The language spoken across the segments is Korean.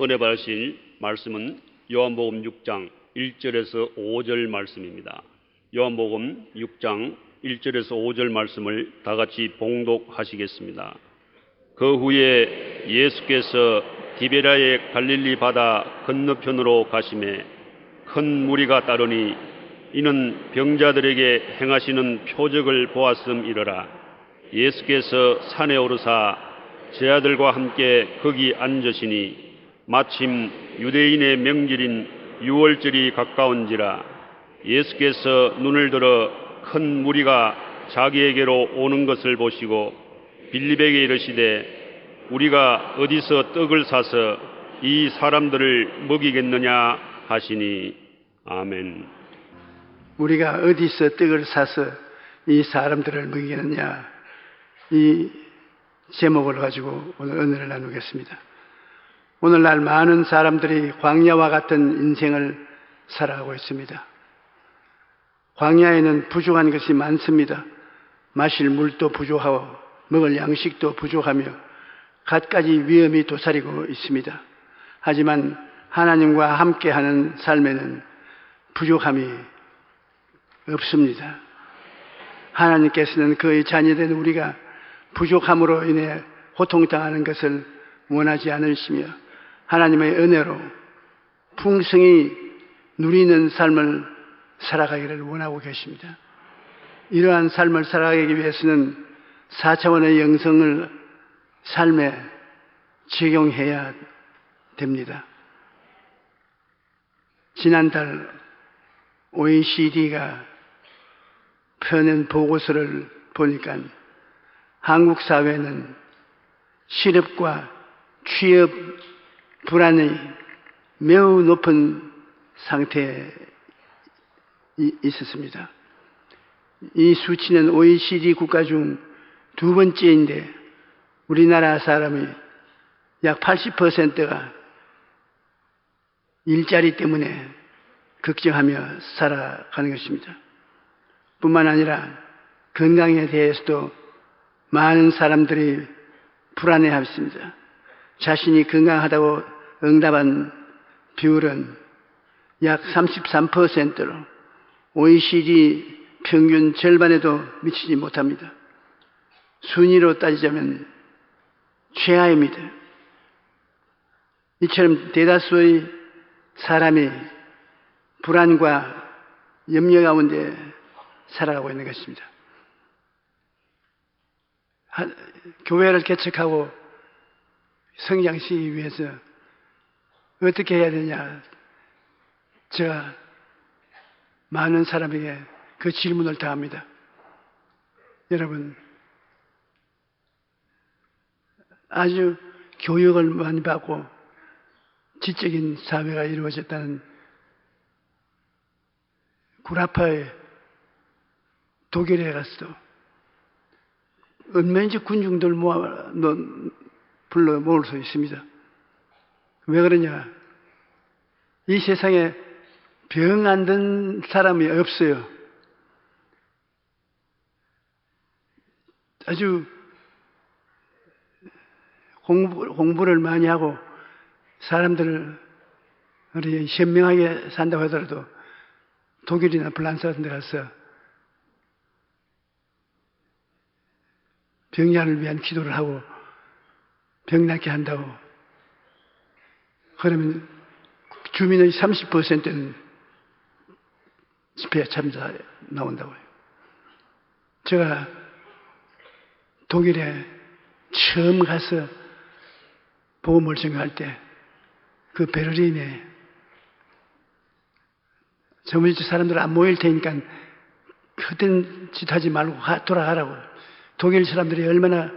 은혜 받으실 말씀은 요한복음 6장 1절에서 5절 말씀입니다. 요한복음 6장 1절에서 5절 말씀을 다 같이 봉독하시겠습니다. 그 후에 예수께서 디베랴의 갈릴리 바다 건너편으로 가시매 큰 무리가 따르니 이는 병자들에게 행하시는 표적을 보았음이러라. 예수께서 산에 오르사 제 아들과 함께 거기 앉으시니 마침 유대인의 명절인 유월절이 가까운지라. 예수께서 눈을 들어 큰 무리가 자기에게로 오는 것을 보시고 빌립에게 이르시되 우리가 어디서 떡을 사서 이 사람들을 먹이겠느냐 하시니. 아멘. 우리가 어디서 떡을 사서 이 사람들을 먹이겠느냐, 이 제목을 가지고 오늘 은혜를 나누겠습니다. 오늘날 많은 사람들이 광야와 같은 인생을 살아가고 있습니다. 광야에는 부족한 것이 많습니다. 마실 물도 부족하고 먹을 양식도 부족하며 갖가지 위험이 도사리고 있습니다. 하지만 하나님과 함께하는 삶에는 부족함이 없습니다. 하나님께서는 그의 자녀된 우리가 부족함으로 인해 고통당하는 것을 원하지 않으시며 하나님의 은혜로 풍성히 누리는 삶을 살아가기를 원하고 계십니다. 이러한 삶을 살아가기 위해서는 4차원의 영성을 삶에 적용해야 됩니다. 지난달 OECD가 펴낸 보고서를 보니까 한국 사회는 실업과 취업 불안이 매우 높은 상태에 있었습니다. 이 수치는 OECD 국가 중 두 번째인데 우리나라 사람이 약 80%가 일자리 때문에 걱정하며 살아가는 것입니다. 뿐만 아니라 건강에 대해서도 많은 사람들이 불안해하십니다. 자신이 건강하다고 응답한 비율은 약 33%로 OECD 평균 절반에도 미치지 못합니다. 순위로 따지자면 최하입니다. 이처럼 대다수의 사람이 불안과 염려 가운데 살아가고 있는 것입니다. 교회를 개척하고 성장시키기 위해서 어떻게 해야 되냐, 제가 많은 사람에게 그 질문을 다 합니다. 여러분, 아주 교육을 많이 받고 지적인 사회가 이루어졌다는 구라파의 독일에 가서도 은면지 군중들 불러 모을 수 있습니다. 왜 그러냐? 이 세상에 병 안 든 사람이 없어요. 아주 공부를 많이 하고 사람들을 현명하게 산다고 하더라도 독일이나 프랑스 같은 데 가서 병자를 위한 기도를 하고 병 낫게 한다고 그러면 주민의 30%는 집회에 참사 나온다고요. 제가 독일에 처음 가서 복음을 전할 때 그 베를린에 저번주 사람들 안 모일 테니까 헛된 짓 하지 말고 돌아가라고. 독일 사람들이 얼마나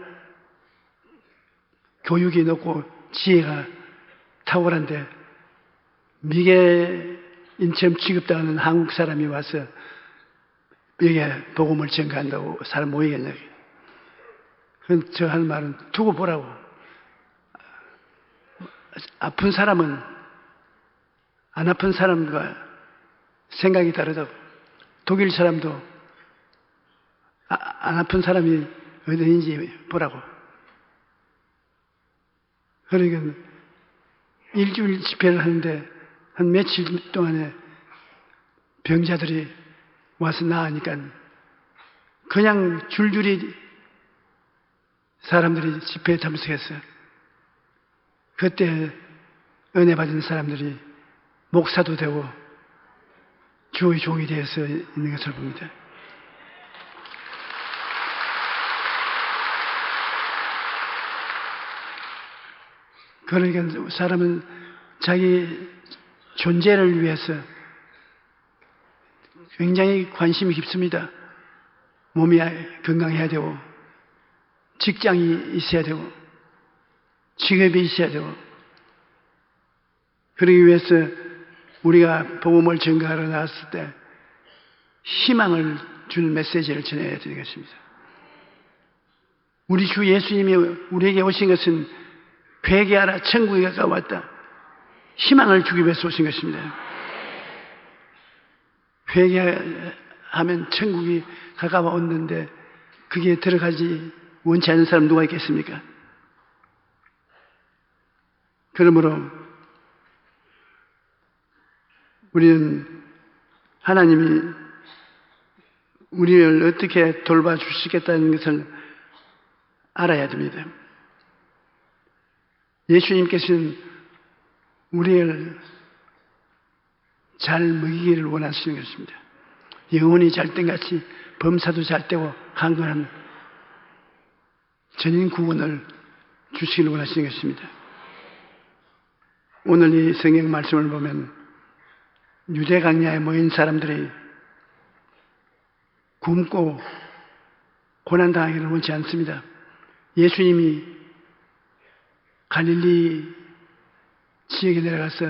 교육이 높고 지혜가 탁월한데 미개인처럼 취급당하는 한국 사람이 와서 여기에 복음을 전가한다고 사람 모이겠냐. 그건 저 하는 말은 두고 보라고. 아픈 사람은 안 아픈 사람과 생각이 다르다고. 독일 사람도 안 아픈 사람이 어디인지 보라고. 그러니까 일주일 집회를 하는데 한 며칠 동안에 병자들이 와서 나으니까 그냥 줄줄이 사람들이 집회에 참석했어요. 그때 은혜 받은 사람들이 목사도 되고 주의 종이 되어서 있는 것을 봅니다. 그러니까 사람은 자기 존재를 위해서 굉장히 관심이 깊습니다. 몸이 건강해야 되고, 직장이 있어야 되고, 직업이 있어야 되고, 그러기 위해서 우리가 복음을 전가하러 나왔을 때 희망을 주는 메시지를 전해야 되는 것입니다. 우리 주 예수님이 우리에게 오신 것은 회개하라, 천국이 가까웠다, 희망을 주기 위해서 오신 것입니다. 회개하면 천국이 가까워왔는데 그게 들어가지 원치 않는 사람 누가 있겠습니까? 그러므로 우리는 하나님이 우리를 어떻게 돌봐주시겠다는 것을 알아야 됩니다. 예수님께서는 우리를 잘 먹이기를 원하시는 것입니다. 영혼이 잘된같이 범사도 잘되고 강건한 전인 구원을 주시기를 원하시는 것입니다. 오늘 이 성경 말씀을 보면 유대 강야에 모인 사람들이 굶고 고난당하기를 원치 않습니다. 예수님이 갈릴리 지역에 내려가서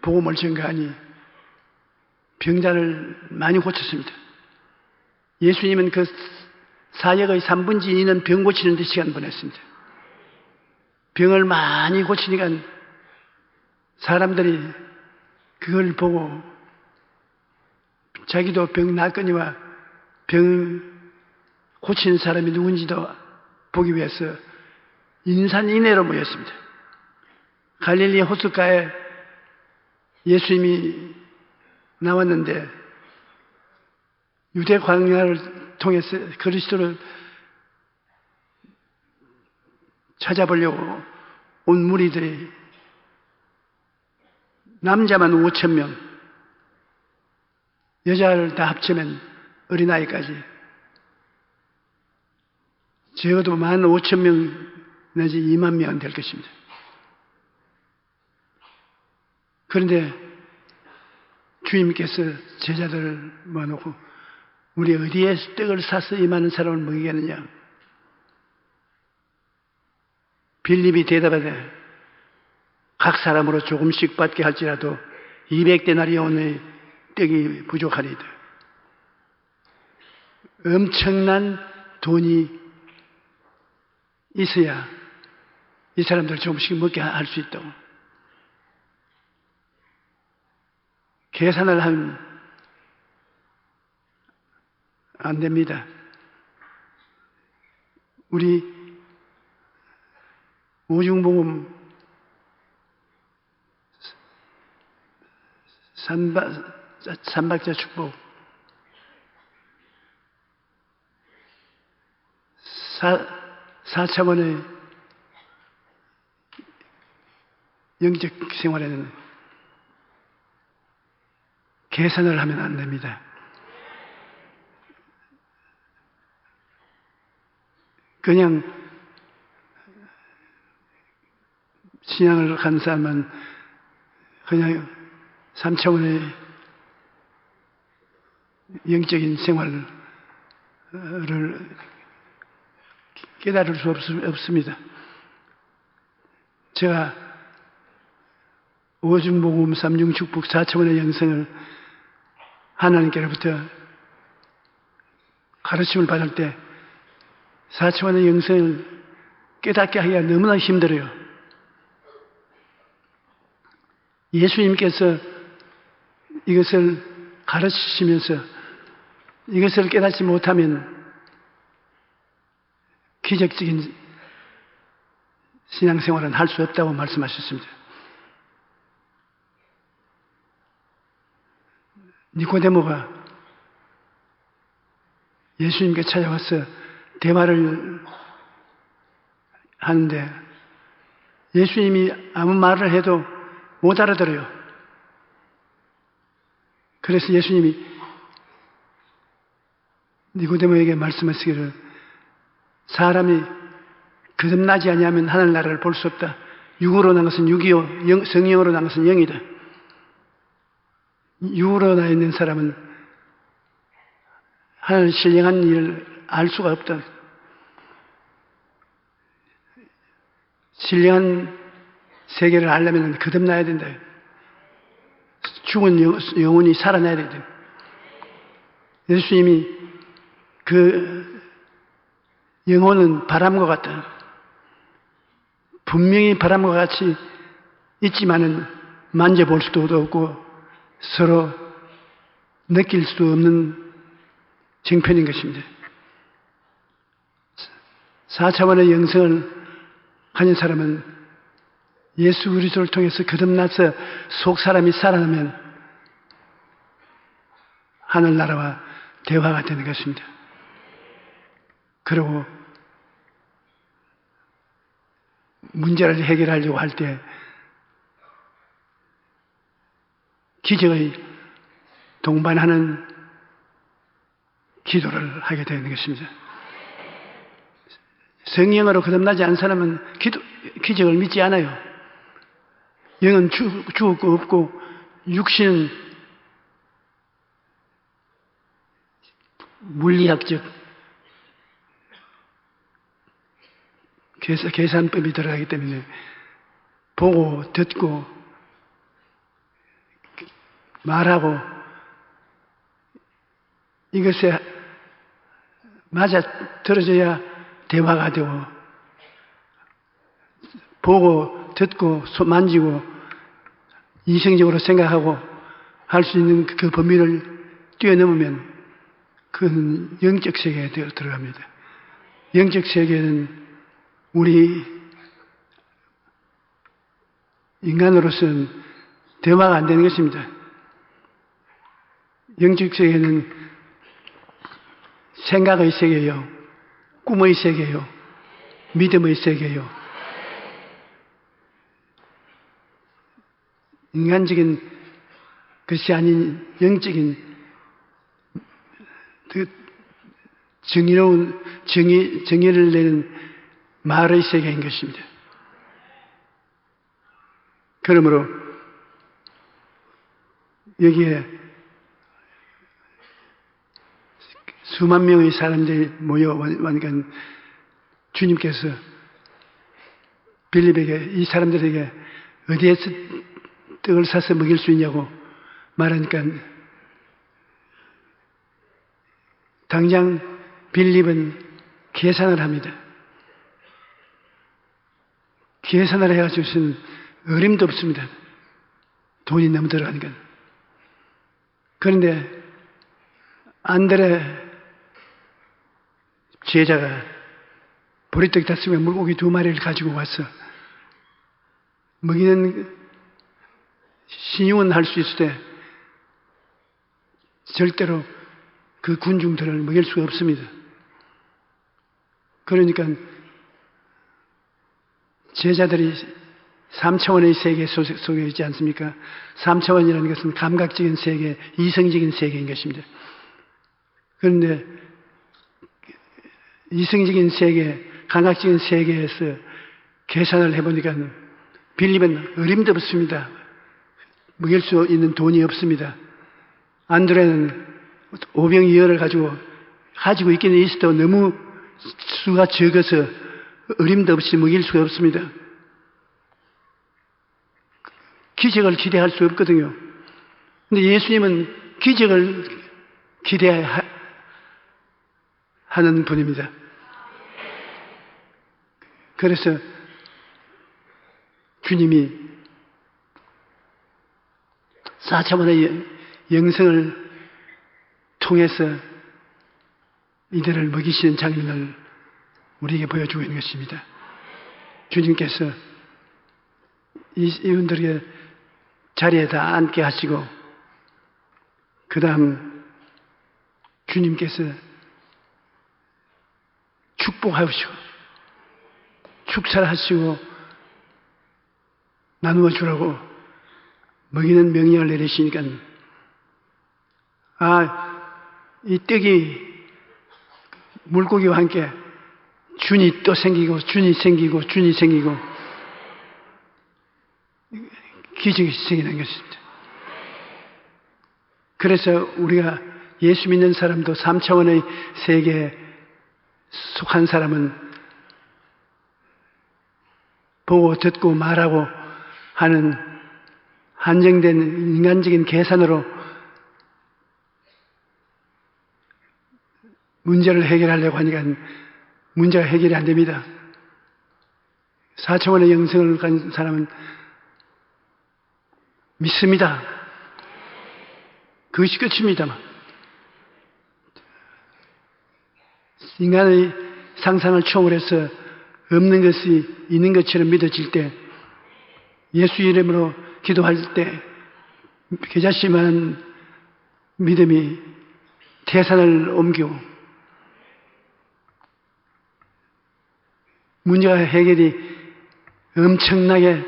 복음을 전가하니 병자를 많이 고쳤습니다. 예수님은 그 사역의 3분의 2는 병 고치는 데 시간 보냈습니다. 병을 많이 고치니까 사람들이 그걸 보고 자기도 병 낫거니와 병 고치는 사람이 누군지도 보기 위해서 인산인해로 모였습니다. 갈릴리 호숫가에 예수님이 나왔는데 유대 광야를 통해서 그리스도를 찾아보려고 온 무리들이 남자만 5,000명, 여자를 다 합치면 어린아이까지 적어도 15,000명 내지 2만 명은 될 것입니다. 그런데 주님께서 제자들을 모아놓고 우리 어디에 떡을 사서 이 많은 사람을 먹이겠느냐? 빌립이 대답하되 각 사람으로 조금씩 받게 할지라도 200데나리온의 떡이 부족하리이다. 엄청난 돈이 있어야 이 사람들 조금씩 먹게 할 수 있다고. 계산을 하면 안 됩니다. 우리 오중복음 삼박자 축복 4차원의 영적 생활에는 계산을 하면 안 됩니다. 그냥 신앙을 간 사람은 그냥 3차원의 영적인 생활을 깨달을 수 없습니다. 제가 오중복음 삼중축복 4차원의 영성을 하나님께로부터 가르침을 받을 때 4차원의 영성을 깨닫게 하기가 너무나 힘들어요. 예수님께서 이것을 가르치시면서 이것을 깨닫지 못하면 기적적인 신앙생활은 할 수 없다고 말씀하셨습니다. 니고데모가 예수님께 찾아와서 대화를 하는데 예수님이 아무 말을 해도 못 알아들어요. 그래서 예수님이 니고데모에게 말씀하시기를 사람이 거듭나지 아니하면 하늘나라를 볼 수 없다. 육으로 난 것은 육이요 성령으로 난 것은 영이다. 육으로 나 있는 사람은 하나님 신령한 일을 알 수가 없다. 신령한 세계를 알려면 거듭나야 된다. 죽은 영혼이 살아나야 된다. 예수님이 그 영혼은 바람과 같다. 분명히 바람과 같이 있지만은 만져볼 수도 없고 서로 느낄 수 없는 정편인 것입니다. 4차원의 영성을 가진 사람은 예수 그리스도를 통해서 거듭나서 속 사람이 살아나면 하늘나라와 대화가 되는 것입니다. 그리고 문제를 해결하려고 할 때 기적의 동반하는 기도를 하게 되는 것입니다. 성령으로 거듭나지 않은 사람은 기적을 믿지 않아요. 영은 죽을 거 없고 육신은 물리학적 계산법이 들어가기 때문에 보고 듣고 말하고 이것에 맞아 들어져야 대화가 되고 보고 듣고 만지고 이성적으로 생각하고 할 수 있는 그 범위를 뛰어넘으면 그건 영적 세계에 들어갑니다. 영적 세계는 우리 인간으로서는 대화가 안 되는 것입니다. 영적 세계는 생각의 세계요, 꿈의 세계요, 믿음의 세계요. 인간적인 것이 아닌 영적인 그 정의로운 정의를 내는 말의 세계인 것입니다. 그러므로 여기에 수만 명의 사람들이 모여오니까 주님께서 빌립에게 이 사람들에게 어디에서 떡을 사서 먹일 수 있냐고 말하니까 당장 빌립은 계산을 합니다. 계산을 해가지고는 어림도 없습니다. 돈이 너무 들어가니까. 그런데 안드레 제자가 보리떡 5개 물고기 2마리를 가지고 와서 먹이는 신용은 할 수 있을 때 절대로 그 군중들을 먹일 수가 없습니다. 그러니까 제자들이 3차원의 세계 속에 있지 않습니까? 3차원이라는 것은 감각적인 세계, 이성적인 세계인 것입니다. 그런데 이성적인 세계, 감각적인 세계에서 계산을 해보니까 빌립은 어림도 없습니다. 먹일 수 있는 돈이 없습니다. 안드레는 오병이어를 가지고 있기는 있어도 너무 수가 적어서 어림도 없이 먹일 수가 없습니다. 기적을 기대할 수 없거든요. 근데 예수님은 기적을 기대하는 분입니다. 그래서 주님이 4차원의 영성을 통해서 이들을 먹이시는 장면을 우리에게 보여주고 있는 것입니다. 주님께서 이분들에게 자리에 다 앉게 하시고 그 다음 주님께서 축복하시고 축사를 하시고 나누어 주라고 먹이는 명령을 내리시니까 이 떡이 물고기와 함께 준이 또 생기고 준이 생기고 준이 생기고 기적이 생기는 것입니다. 그래서 우리가 예수 믿는 사람도 3차원의 세계에 속한 사람은 보고 듣고 말하고 하는 한정된 인간적인 계산으로 문제를 해결하려고 하니까 문제가 해결이 안 됩니다. 4차원의 영성을 가진 사람은 믿습니다. 그것이 끝입니다. 인간의 상상을 초월해서 없는 것이 있는 것처럼 믿어질 때 예수 이름으로 기도할 때 겨자씨만한 믿음이 태산을 옮기고 문제가 해결이 엄청나게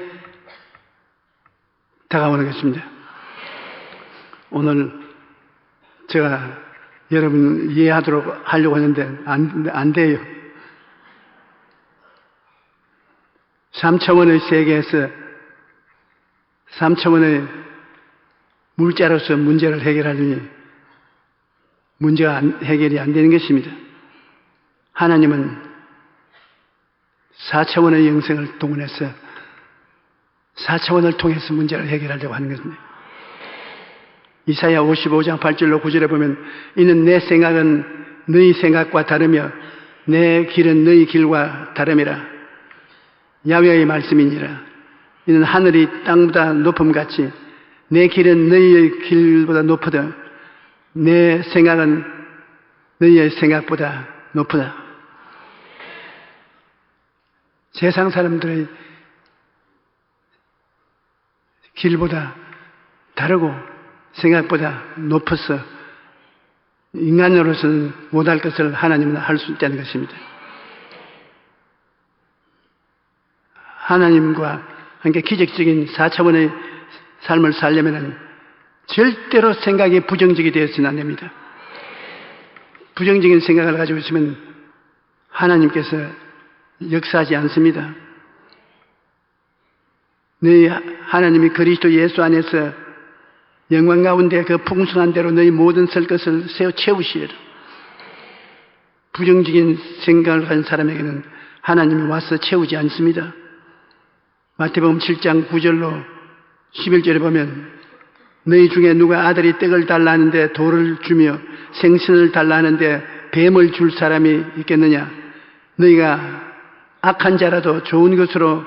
다가오는 것입니다. 오늘 제가 여러분 이해하도록 하려고 했는데 안 돼요. 3차원의 세계에서 3차원의 물자로서 문제를 해결하려니 문제가 해결이 안 되는 것입니다. 하나님은 4차원의 영성을 동원해서 4차원을 통해서 문제를 해결하려고 하는 것입니다. 이사야 55장 8절로 9절에 보면 이는 내 생각은 너희 생각과 다르며 내 길은 너희 길과 다름이라. 야훼의 말씀이니라. 이는 하늘이 땅보다 높음같이 내 길은 너희의 길보다 높으다. 내 생각은 너희의 생각보다 높으다. 세상 사람들의 길보다 다르고 생각보다 높아서 인간으로서는 못할 것을 하나님은 할 수 있다는 것입니다. 하나님과 함께 기적적인 4차원의 삶을 살려면 절대로 생각이 부정적이 되어서는 안 됩니다. 부정적인 생각을 가지고 있으면 하나님께서 역사하지 않습니다. 너희 하나님이 그리스도 예수 안에서 영광 가운데 그 풍성한 대로 너희 모든 설 것을 세워 채우시리라. 부정적인 생각을 가진 사람에게는 하나님이 와서 채우지 않습니다. 마태복음 7장 9절로 11절에 보면 너희 중에 누가 아들이 떡을 달라 하는데 돌을 주며 생선을 달라 하는데 뱀을 줄 사람이 있겠느냐. 너희가 악한 자라도 좋은 것으로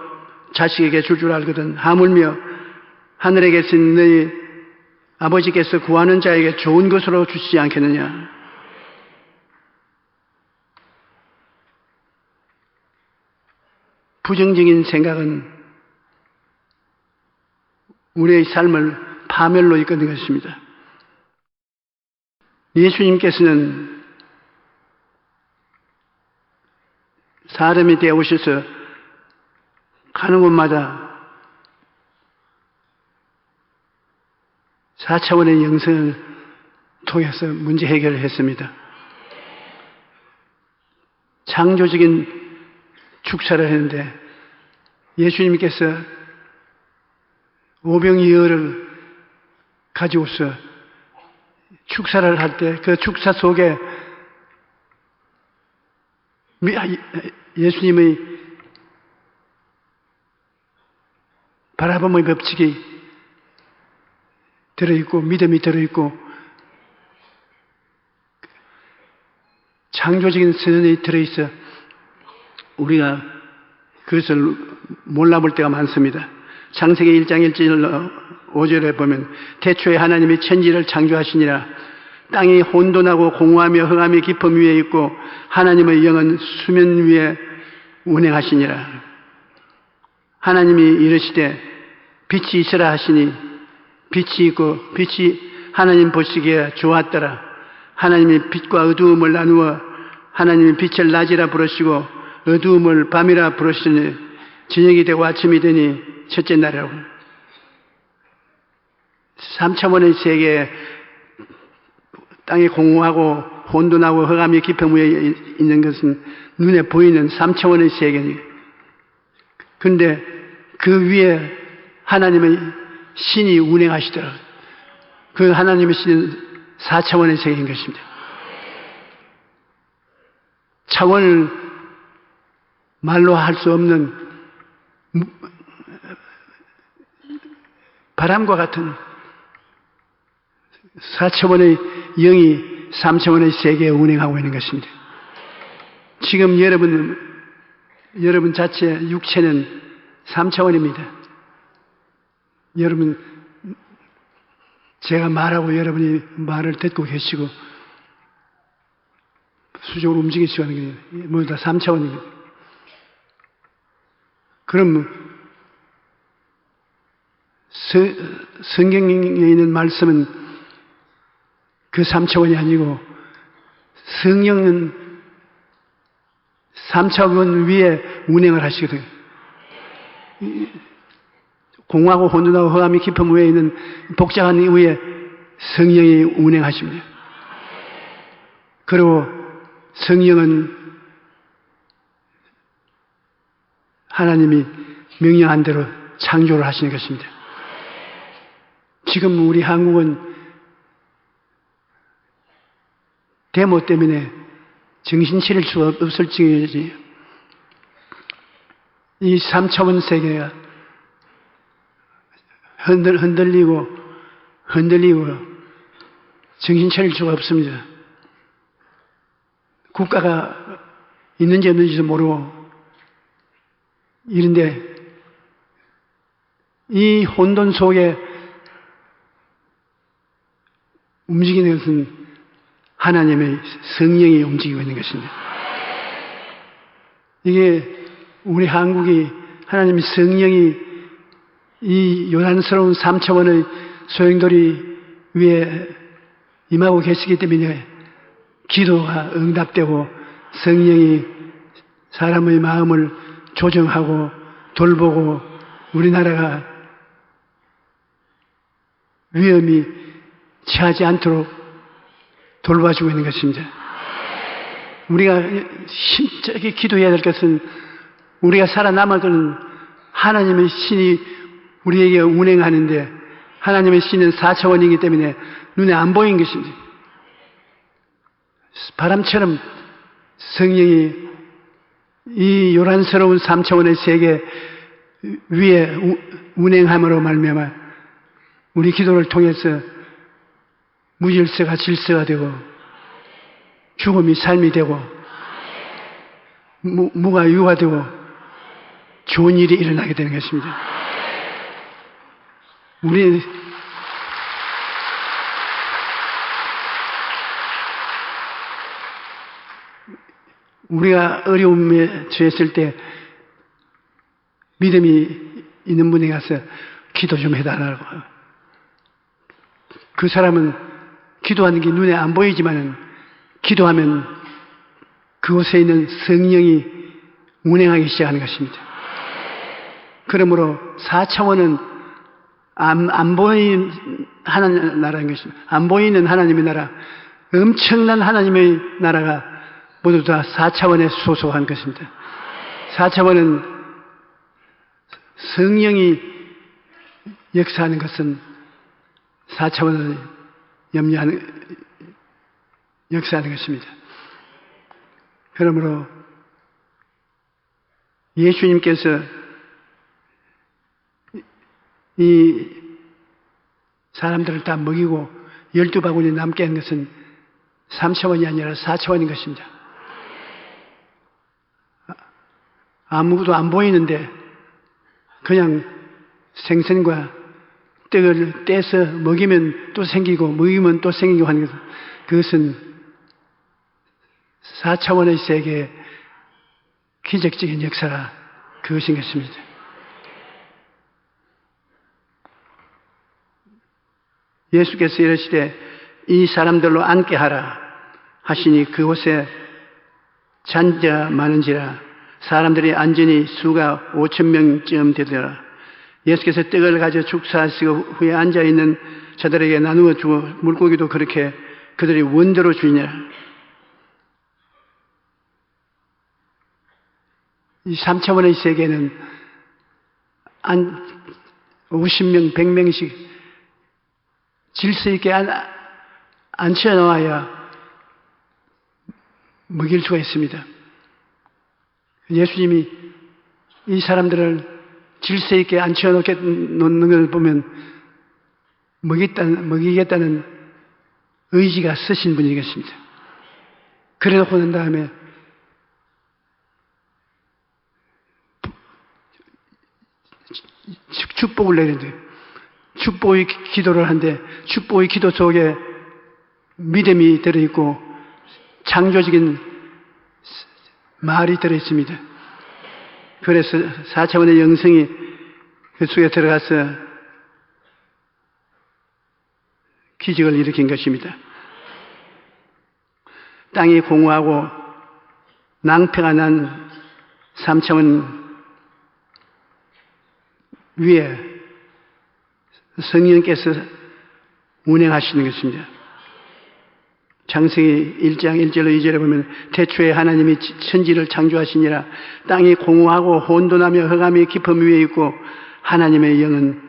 자식에게 줄 알거든 하물며 하늘에 계신 너희 아버지께서 구하는 자에게 좋은 것으로 주시지 않겠느냐. 부정적인 생각은 우리의 삶을 파멸로 이끄는 것입니다. 예수님께서는 사람이 되어 오셔서 가는 곳마다 4차원의 영성을 통해서 문제 해결을 했습니다. 창조적인 축사를 했는데 예수님께서 오병이어를 가지고서 축사를 할 때 그 축사 속에 예수님의 바라봄의 법칙이 들어있고 믿음이 들어있고 창조적인 선언이 들어있어 우리가 그것을 몰라볼 때가 많습니다. 창세기 1장 1절 5절에 보면 태초에 하나님이 천지를 창조하시니라. 땅이 혼돈하고 공허하며 흑암이 깊음 위에 있고 하나님의 영은 수면 위에 운행하시니라. 하나님이 이르시되 빛이 있으라 하시니 빛이 있고 빛이 하나님 보시기에 좋았더라. 하나님이 빛과 어두움을 나누어 하나님이 빛을 낮이라 부르시고 어두움을 밤이라 부르시니 저녁이 되고 아침이 되니 첫째 날이라고. 3차원의 세계에 땅이 공허하고 혼돈하고 흑암이 깊음위에 있는 것은 눈에 보이는 3차원의 세계입니다. 그런데 그 위에 하나님의 신이 운행하시더라고요. 그 하나님의 신은 4차원의 세계인 것입니다. 차원을 말로 할 수 없는 바람과 같은 4차원의 영이 3차원의 세계에 운행하고 있는 것입니다. 지금 여러분 자체 육체는 3차원입니다. 여러분, 제가 말하고 여러분이 말을 듣고 계시고 수적으로 움직이시고 하는 게 모두 다 3차원입니다. 그럼 성경에 있는 말씀은 그 3차원이 아니고 성령은 3차원 위에 운행을 하시거든요. 공허하고 혼돈하고 흑암이 깊은 위에 있는 복잡한 위에 성령이 운행하십니다. 그리고 성령은 하나님이 명령한 대로 창조를 하시는 것입니다. 지금 우리 한국은 데모 때문에 정신 차릴 수 없을 지경이지. 이 3차원 세계가 흔들리고 정신 차릴 수가 없습니다. 국가가 있는지 없는지도 모르고 이런데 이 혼돈 속에 움직이는 것은 하나님의 성령이 움직이고 있는 것입니다. 이게 우리 한국이 하나님의 성령이 이 요란스러운 3차원의 소용돌이 위에 임하고 계시기 때문에 기도가 응답되고 성령이 사람의 마음을 조정하고 돌보고 우리나라가 위험이 처하지 않도록 돌봐주고 있는 것입니다. 우리가 힘차게 기도해야 될 것은 우리가 살아남아서는 하나님의 신이 우리에게 운행하는데 하나님의 신은 4차원이기 때문에 눈에 안 보이는 것입니다. 바람처럼 성령이 이 요란스러운 3차원의 세계 위에 운행함으로 말미암아 우리 기도를 통해서 무질서가 질서가 되고 죽음이 삶이 되고 무가 유가 되고 좋은 일이 일어나게 되는 것입니다. 우리가 어려움에 처했을 때 믿음이 있는 분에 가서 기도 좀 해달라고. 그 사람은 기도하는 게 눈에 안 보이지만은 기도하면 그곳에 있는 성령이 운행하기 시작하는 것입니다. 그러므로 4차원은 안 보이는 하나님 나라인 것입니다. 안 보이는 하나님의 나라, 엄청난 하나님의 나라가 모두 다 4차원에 소속한 것입니다. 4차원은 성령이 역사하는 것은 4차원을 역사하는 것입니다. 그러므로 예수님께서 이 사람들을 다 먹이고 12바구니 남게 한 것은 3차원이 아니라 4차원인 것입니다. 아무것도 안 보이는데 그냥 생선과 떡을 떼서 먹이면 또 생기고 먹이면 또 생기고 하는 것은 그것은 4차원의 세계의 기적적인 역사가 그것인 것입니다. 예수께서 이르시되 이 사람들로 앉게 하라 하시니 그곳에 잔자 많은지라 사람들이 앉으니 수가 5,000명쯤 되더라. 예수께서 떡을 가져 축사하시고 후에 앉아있는 자들에게 나누어 주고 물고기도 그렇게 그들이 원대로 주니라. 이 3차원의 세계는 50명, 100명씩 질서 있게 앉혀놓아야 먹일 수가 있습니다. 예수님이 이 사람들을 질서 있게 앉혀놓는 걸 보면 먹이겠다는 의지가 쓰신 분이겠습니다. 그래놓고 난 다음에 축복을 내리는데 축복의 기도를 하는데 축복의 기도 속에 믿음이 들어있고 창조적인 말이 들어있습니다. 그래서 4차원의 영성이 그 속에 들어가서 기적을 일으킨 것입니다. 땅이 공허하고 낭패가 난 3차원 위에 성령께서 운행하시는 것입니다. 창세기 1장 1절로 2절에 보면 태초에 하나님이 천지를 창조하시니라. 땅이 공허하고 혼돈하며 흑암이 깊음 위에 있고 하나님의 영은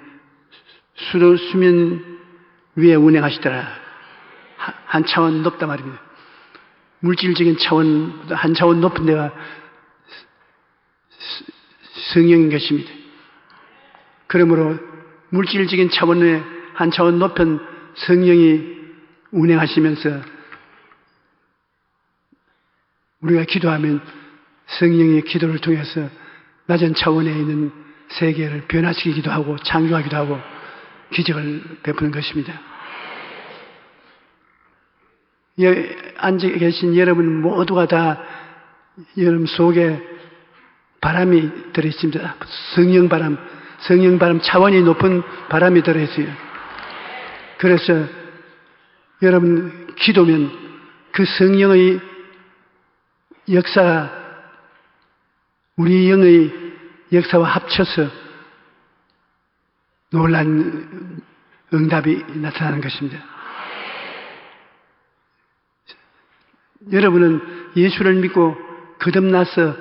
수면 위에 운행하시더라. 한 차원 높다 말입니다. 물질적인 차원보다 한 차원 높은 데가 성령인 것입니다. 그러므로 물질적인 차원에 한 차원 높은 성령이 운행하시면서 우리가 기도하면 성령의 기도를 통해서 낮은 차원에 있는 세계를 변화시키기도 하고 창조하기도 하고 기적을 베푸는 것입니다. 앉아 계신 여러분 모두가 다 여러분 속에 바람이 들어있습니다. 성령바람 차원이 높은 바람이 들어있어요. 그래서 여러분 기도면 그 성령의 역사가 우리 영의 역사와 합쳐서 놀란 응답이 나타나는 것입니다. 여러분은 예수를 믿고 거듭나서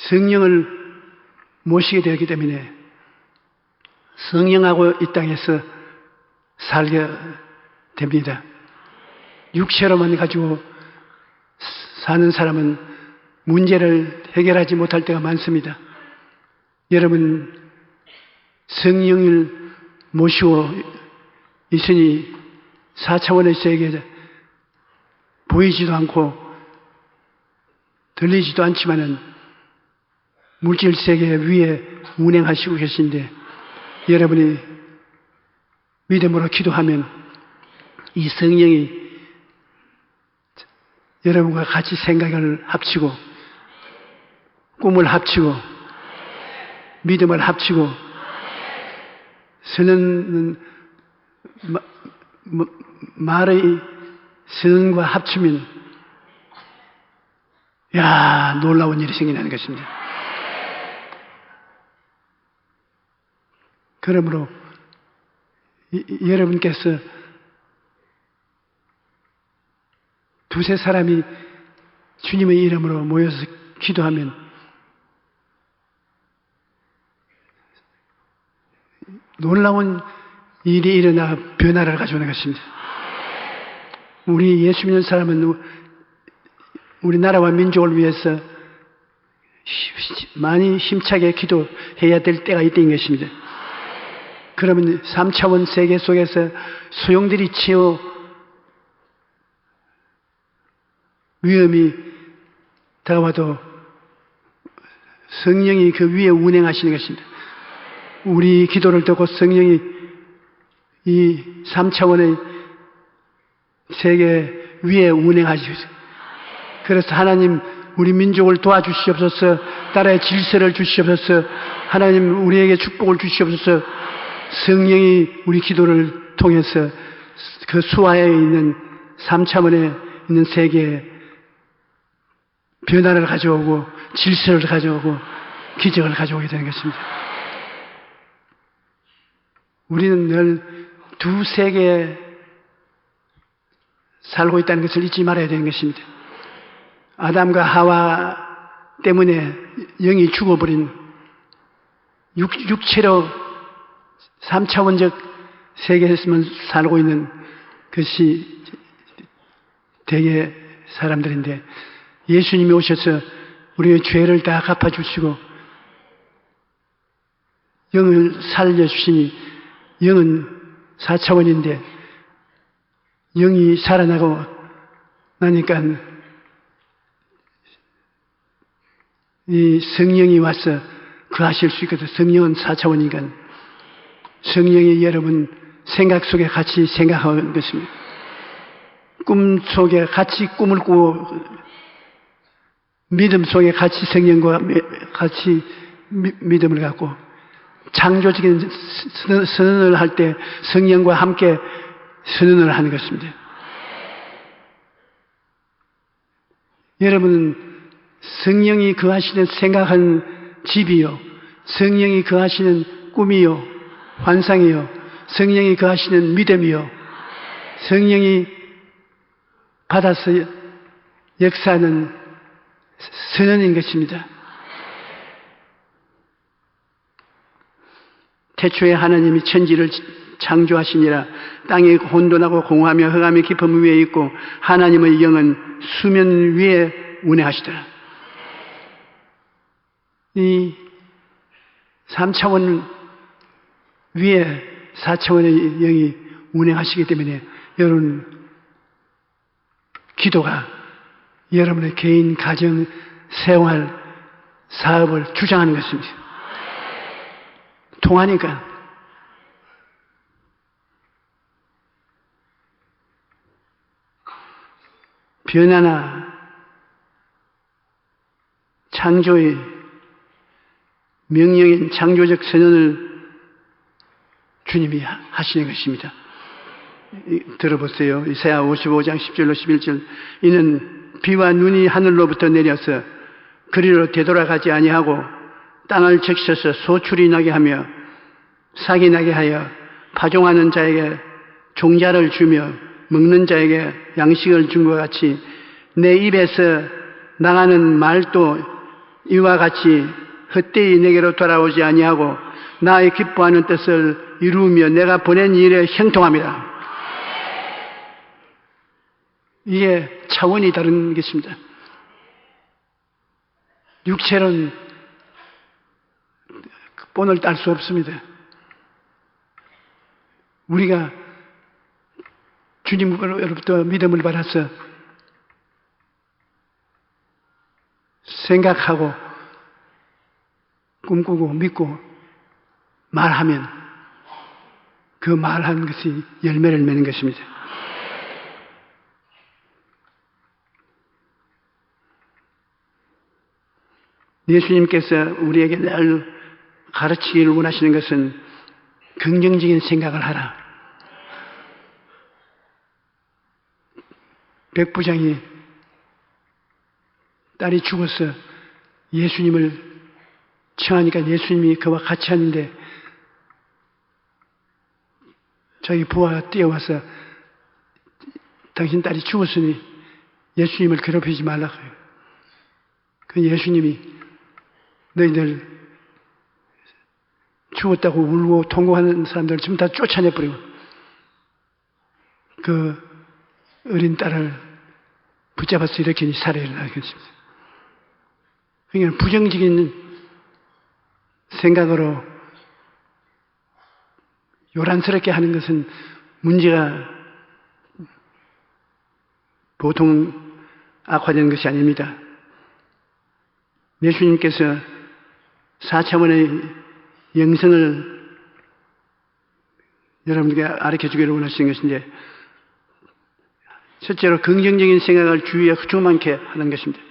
성령을 모시게 되었기 때문에 성령하고 이 땅에서 살게 됩니다. 육체로만 가지고 사는 사람은 문제를 해결하지 못할 때가 많습니다. 여러분 성령을 모시고 있으니 4차원의 세계에 보이지도 않고 들리지도 않지만은 물질 세계 위에 운행하시고 계신데 여러분이 믿음으로 기도하면 이 성령이 여러분과 같이 생각을 합치고 꿈을 합치고 믿음을 합치고 선언은 말의 선언과 합치면 놀라운 일이 생기는 것입니다. 그러므로 여러분께서 두세 사람이 주님의 이름으로 모여서 기도하면 놀라운 일이 일어나 변화를 가져오는 것입니다. 우리 예수 믿는 사람은 우리나라와 민족을 위해서 많이 힘차게 기도해야 될 때가 이때인 것입니다. 그러면 3차원 세계 속에서 소용돌이 치어 위험이 다가와도 성령이 그 위에 운행하시는 것입니다. 우리 기도를 듣고 성령이 이 3차원의 세계 위에 운행하시죠. 그래서 하나님 우리 민족을 도와주시옵소서. 나라의 질서를 주시옵소서. 하나님 우리에게 축복을 주시옵소서. 성령이 우리 기도를 통해서 그 수하에 있는 3차원에 있는 세계에 변화를 가져오고 질서를 가져오고 기적을 가져오게 되는 것입니다. 우리는 늘 두 세계에 살고 있다는 것을 잊지 말아야 되는 것입니다. 아담과 하와 때문에 영이 죽어버린 육체로 3차원적 세계에서만 살고 있는 것이 대개 사람들인데, 예수님이 오셔서 우리의 죄를 다 갚아주시고 영을 살려주시니, 영은 4차원인데 영이 살아나고 나니까 이 성령이 와서 거하실 수 있거든. 성령은 4차원이니까 성령이 여러분 생각 속에 같이 생각하는 것입니다. 꿈 속에 같이 꿈을 꾸고 믿음 속에 같이 성령과 같이 믿음을 갖고 창조적인 선언을 할 때 성령과 함께 선언을 하는 것입니다. 여러분은 성령이 거하시는 생각하는 집이요, 성령이 거하시는 꿈이요, 환상이요, 성령이 거하시는 믿음이요, 성령이 받아서 역사하는 선언인 것입니다. 태초에 하나님이 천지를 창조하시니라. 땅이 혼돈하고 공허하며 흑암의 깊음 위에 있고 하나님의 영은 수면 위에 운행하시더라. 이 3차원 위에 4차원의 영이 운행하시기 때문에 여러분 기도가 여러분의 개인, 가정, 생활, 사업을 주장하는 것입니다. 통하니까. 변화나 창조의 명령인 창조적 선언을 주님이 하시는 것입니다. 들어보세요. 이사야 55장 10절로 11절. 이는 비와 눈이 하늘로부터 내려서 그리로 되돌아가지 아니하고 땅을 적셔서 소출이 나게 하며 삭이 나게 하여 파종하는 자에게 종자를 주며 먹는 자에게 양식을 준 것 같이 내 입에서 나가는 말도 이와 같이 헛되이 내게로 돌아오지 아니하고 나의 기뻐하는 뜻을 이루며 내가 보낸 일에 형통함이라. 이게 차원이 다른 것입니다. 육체는 본을 딸 수 없습니다. 우리가 주님으로부터 믿음을 받아서 생각하고 꿈꾸고 믿고 말하면 그 말하는 것이 열매를 맺는 것입니다. 예수님께서 우리에게 늘 가르치기를 원하시는 것은 긍정적인 생각을 하라. 백부장이 딸이 죽어서 예수님을 청하니까 예수님이 그와 같이 하는데 자기 부하가 뛰어와서 당신 딸이 죽었으니 예수님을 괴롭히지 말라고 해요. 그 예수님이 너희들 죽었다고 울고 통곡하는 사람들을 지금 다 쫓아내버리고 그 어린 딸을 붙잡아서 일으키니 살해 일어나게 했습니다. 그러니까 부정적인 생각으로 요란스럽게 하는 것은 문제가 보통 악화되는 것이 아닙니다. 예수님께서 4차원의 영성을 여러분에게 가르쳐주기를 원하시는 것인데 첫째로 긍정적인 생각을 주위에 흡족만게 하는 것입니다.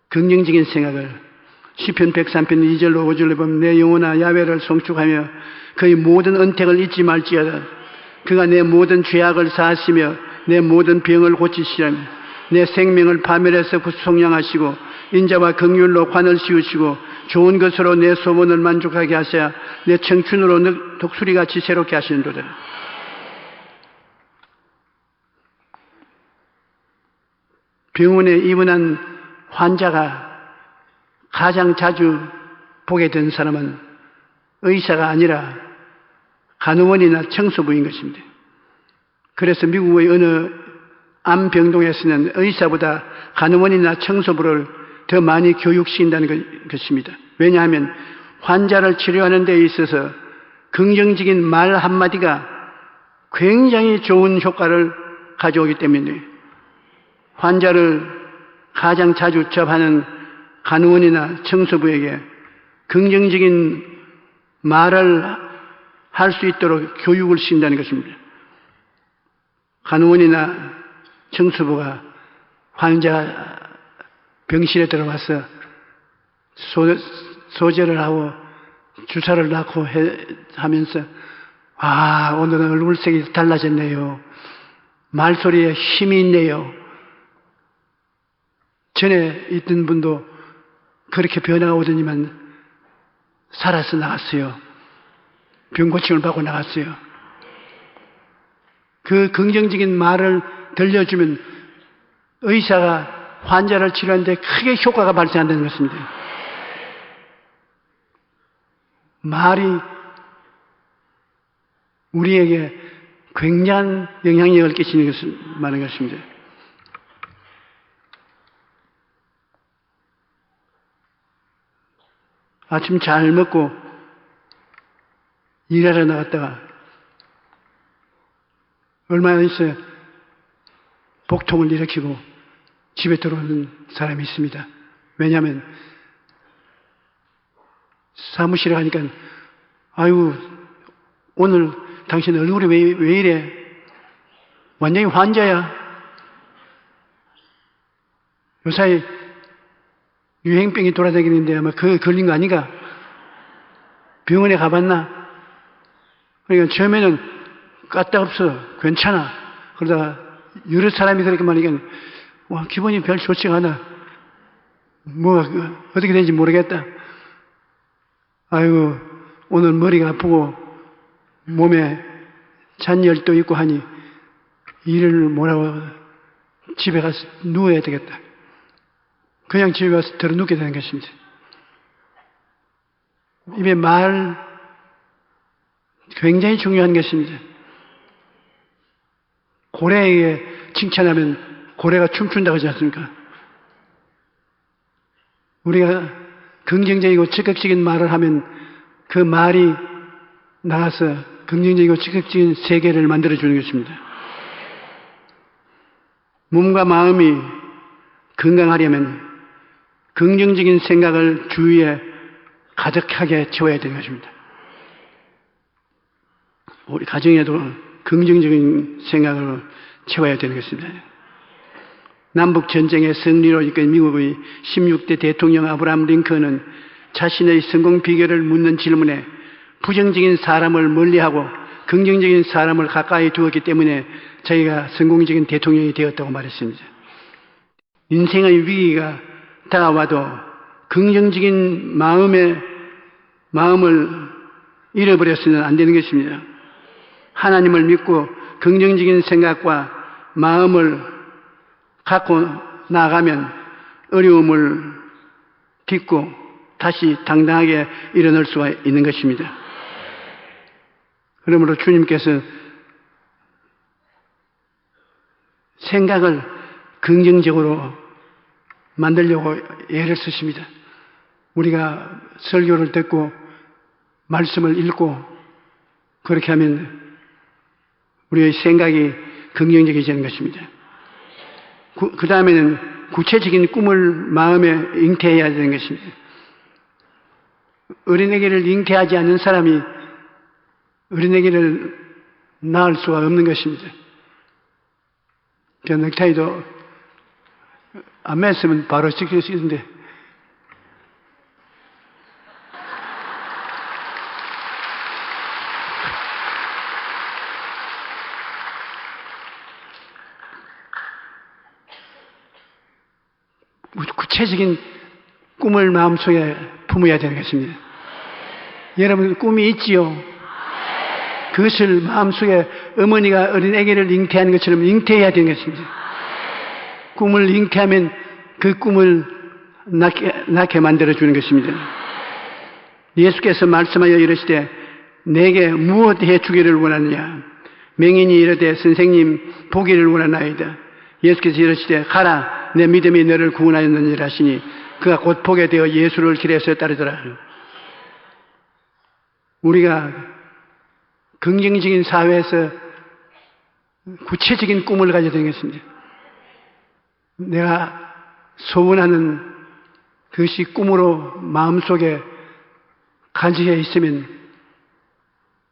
긍정적인 생각을 시편 103편 2절로 5절로 보면 내 영혼아 야훼를 송축하며 그의 모든 언택을 잊지 말지어다. 그가 내 모든 죄악을 사하시며 내 모든 병을 고치시라며 내 생명을 파멸해서 구속량하시고 인자와 긍휼로 관을 씌우시고 좋은 것으로 내 소원을 만족하게 하셔야 내 청춘으로 독수리같이 새롭게 하시는도다. 병원에 입원한 환자가 가장 자주 보게 된 사람은 의사가 아니라 간호원이나 청소부인 것입니다. 그래서 미국의 어느 암병동에서는 의사보다 간호원이나 청소부를 더 많이 교육시킨다는 것입니다. 왜냐하면 환자를 치료하는 데 있어서 긍정적인 말 한마디가 굉장히 좋은 효과를 가져오기 때문에 환자를 가장 자주 접하는 간호원이나 청소부에게 긍정적인 말을 할 수 있도록 교육을 시킨다는 것입니다. 간호원이나 청소부가 환자 병실에 들어와서 소재를 하고 주사를 놔고 하면서 오늘은 얼굴색이 달라졌네요. 말소리에 힘이 있네요. 전에 있던 분도 그렇게 변화가 오더니만 살아서 나갔어요. 병고침을 받고 나갔어요. 그 긍정적인 말을 들려주면 의사가 환자를 치료하는데 크게 효과가 발생한다는 것입니다. 말이 우리에게 굉장한 영향력을 끼치는 것을 말하는 것입니다. 아침 잘 먹고 일하러 나갔다가 얼마 있어야 복통을 일으키고 집에 들어오는 사람이 있습니다. 왜냐하면 사무실에 가니까 오늘 당신 얼굴이 왜 이래? 완전히 환자야. 요사이 유행병이 돌아다니는데 아마 그거 걸린 거 아닌가? 병원에 가봤나? 그러니까 처음에는 까딱없어. 괜찮아. 그러다가 여러 사람이 그렇게 말하니까 기분이 별 좋지가 않아. 어떻게 되는지 모르겠다. 오늘 머리가 아프고 몸에 잔열도 있고 하니 일을 못하고 집에 가서 누워야 되겠다. 그냥 집에 가서 들어 눕게 되는 것입니다. 입에 말 굉장히 중요한 것입니다. 고래에게 칭찬하면 고래가 춤춘다고 하지 않습니까? 우리가 긍정적이고 적극적인 말을 하면 그 말이 나와서 긍정적이고 적극적인 세계를 만들어주는 것입니다. 몸과 마음이 건강하려면 긍정적인 생각을 주위에 가득하게 채워야 되는 것입니다. 우리 가정에도 긍정적인 생각을 채워야 되는 것입니다. 남북전쟁의 승리로 이끈 미국의 16대 대통령 아브라함 링컨은 자신의 성공 비결을 묻는 질문에 부정적인 사람을 멀리하고 긍정적인 사람을 가까이 두었기 때문에 자기가 성공적인 대통령이 되었다고 말했습니다. 인생의 위기가 다가와도 긍정적인 마음을 잃어버려서는 안 되는 것입니다. 하나님을 믿고 긍정적인 생각과 마음을 갖고 나아가면 어려움을 딛고 다시 당당하게 일어날 수가 있는 것입니다. 그러므로 주님께서 생각을 긍정적으로 만들려고 애를 쓰십니다. 우리가 설교를 듣고 말씀을 읽고 그렇게 하면 우리의 생각이 긍정적이지는 것입니다. 그 다음에는 구체적인 꿈을 마음에 잉태해야 되는 것입니다. 어린애기를 잉태하지 않는 사람이 어린애기를 낳을 수가 없는 것입니다. 저 넥타이도 안 맸으면 바로 찍힐 수 있는데 구체적인 꿈을 마음속에 품어야 되는 것입니다. 여러분 꿈이 있지요? 그것을 마음속에 어머니가 어린 아기를 잉태하는 것처럼 잉태해야 되는 것입니다. 꿈을 잉태하면 그 꿈을 낳게 만들어주는 것입니다. 예수께서 말씀하여 이르시되 내게 무엇 해주기를 원하느냐? 맹인이 이르되 선생님 보기를 원하나이다. 예수께서 이르시되 가라 내 믿음이 너를 구원하였느니라 하시니 그가 곧 보게 되어 예수를 길에서 따르더라. 우리가 긍정적인 사회에서 구체적인 꿈을 가져야 되는 것입니다. 내가 소원하는 그것이 꿈으로 마음속에 간직해 있으면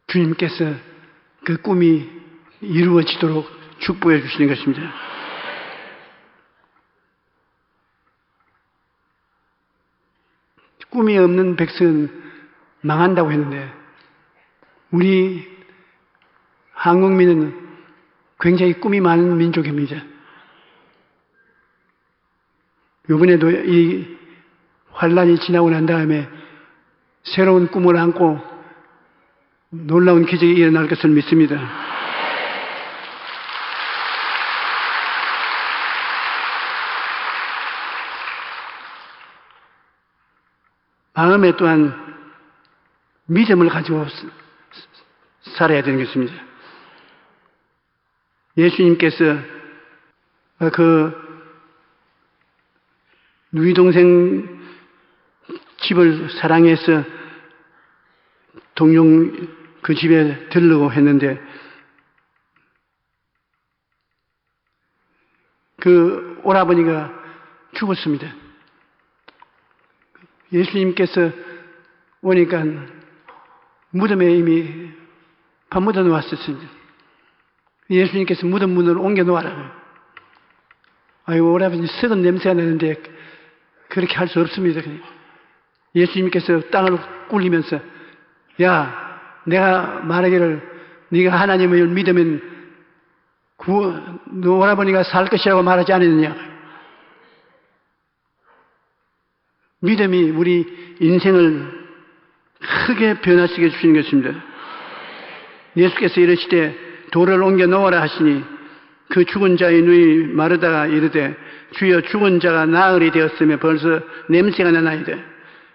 주님께서 그 꿈이 이루어지도록 축복해 주시는 것입니다. 꿈이 없는 백성은 망한다고 했는데 우리 한국민은 굉장히 꿈이 많은 민족입니다. 이번에도 이 환란이 지나고 난 다음에 새로운 꿈을 안고 놀라운 기적이 일어날 것을 믿습니다. 마음에 또한 믿음을 가지고 살아야 되는 것입니다. 예수님께서 그 누이 동생 집을 사랑해서 동용 그 집에 들르고 했는데 그 오라버니가 죽었습니다. 예수님께서 오니까 무덤에 이미 밥 묻어 놓았었습니다. 예수님께서 무덤 문을 옮겨 놓아라. 아이고 오라버니 썩은 냄새가 나는데 그렇게 할 수 없습니다. 예수님께서 땅을 굴리면서 야 내가 말하기를 네가 하나님을 믿으면 너 오라버니가 살 것이라고 말하지 않았느냐. 믿음이 우리 인생을 크게 변화시켜 주시는 것입니다. 예수께서 이르시되 돌을 옮겨 놓으라 하시니 그 죽은 자의 누이 마르다가 이르되 주여 죽은 자가 나흘이 되었으며 벌써 냄새가 나나이다.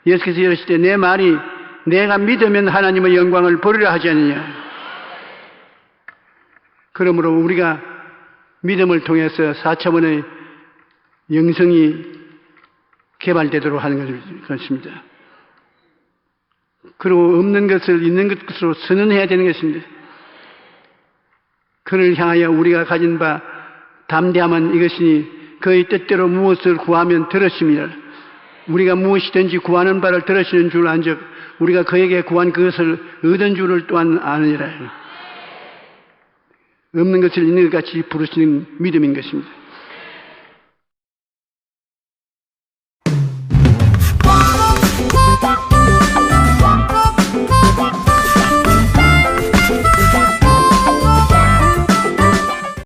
예수께서 이르시되 내 말이 내가 믿으면 하나님의 영광을 보리라 하지 않느냐. 그러므로 우리가 믿음을 통해서 4차원의 영성이 개발되도록 하는 것입니다. 그리고 없는 것을 있는 것으로 선언해야 되는 것입니다. 그를 향하여 우리가 가진 바 담대함은 이것이니 그의 뜻대로 무엇을 구하면 들으심이라. 우리가 무엇이든지 구하는 바를 들으시는 줄 안즉 우리가 그에게 구한 그것을 얻은 줄을 또한 아느니라. 없는 것을 있는 것 같이 부르시는 믿음인 것입니다.